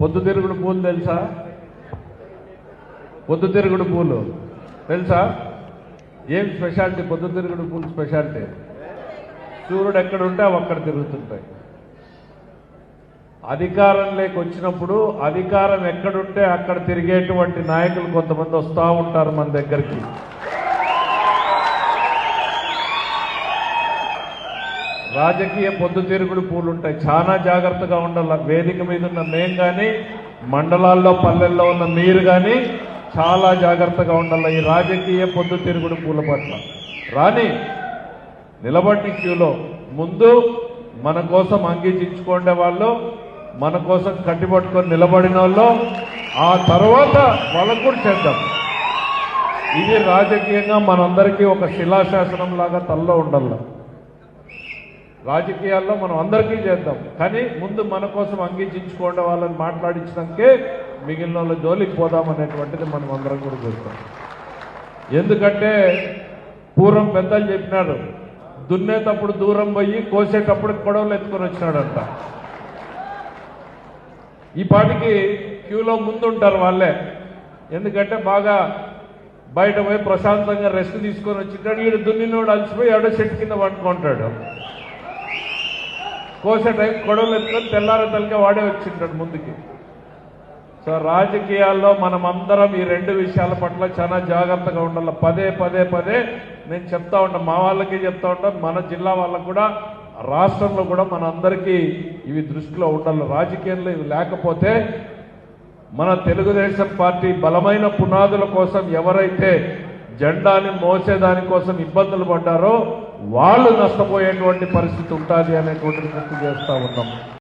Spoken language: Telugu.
పొద్దుతిరుగుడు పూలు తెలుసా? పొద్దుతిరుగుడు పూలు తెలుసా? ఏం స్పెషాలిటీ పొద్దుతిరుగుడు పూలు స్పెషాలిటీ? సూర్యుడు ఎక్కడుంటే అవి అక్కడ తిరుగుతుంటాయి. అధికారంలోకి వచ్చినప్పుడు అధికారం ఎక్కడుంటే అక్కడ తిరిగేటువంటి నాయకులు కొంతమంది వస్తూ ఉంటారు మన దగ్గరికి. రాజకీయ పొద్దుతిరుగుడు పూలు ఉంటాయి. చాలా జాగ్రత్తగా ఉండాలి. వేదిక మీద ఉన్న మేము కానీ, మండలాల్లో పల్లెల్లో ఉన్న మీరు కానీ చాలా జాగ్రత్తగా ఉండాలి ఈ రాజకీయ పొద్దుతిరుగుడు పూల పట్ల. రాని నిలబడి క్యూలో ముందు మన కోసం అంగీచించుకునే వాళ్ళు, మన కోసం కట్టిపట్టుకొని నిలబడిన వాళ్ళు, ఆ తర్వాత వాళ్ళకు కూడా చేద్దాం. ఇది రాజకీయంగా మనందరికీ ఒక శిలాశాసనం లాగా తల్లో ఉండాలి. రాజకీయాల్లో మనం అందరికీ చేద్దాం, కానీ ముందు మన కోసం అంగీచించుకోండి వాళ్ళని మాట్లాడించడానికే మిగిలిన వాళ్ళ జోలికి పోదామనేటువంటిది మనం అందరం కూడా చూస్తాం. ఎందుకంటే పూర్వం పెద్దలు చెప్పినారు, దున్నేటప్పుడు దూరం పోయి కోసేటప్పుడు గొడవలు ఎత్తుకొని వచ్చినాడంట. ఈ పాటికి క్యూలో ముందుంటారు వాళ్ళే. ఎందుకంటే బాగా బయట పోయి ప్రశాంతంగా రెస్ట్ తీసుకొని వచ్చింటాడు. ఈడు దున్నినోడు అలసిపోయి ఎవడో చెట్టు కింద పట్టుకుంటాడు. కోసే టైం గొడవలు ఎత్తుకొని తెల్లారతలకే వాడే వచ్చింటాడు ముందుకి. సో రాజకీయాల్లో మనం అందరం ఈ రెండు విషయాల పట్ల చాలా జాగ్రత్తగా ఉండాలి. పదే పదే పదే నేను చెప్తా ఉంటాను, మా వాళ్ళకి చెప్తా ఉంటాను, మన జిల్లా వాళ్ళకు కూడా, రాష్ట్రంలో కూడా మన అందరికీ ఇవి దృష్టిలో ఉండాలి. రాజకీయంలో ఇవి లేకపోతే మన తెలుగుదేశం పార్టీ బలమైన పునాదుల కోసం ఎవరైతే జెండాని మోసేదానికోసం ఇబ్బందులు పడ్డారో వాళ్ళు నష్టపోయేటువంటి పరిస్థితి ఉంటుంది అనేటువంటిది గుర్తు చేస్తూ ఉన్నాం.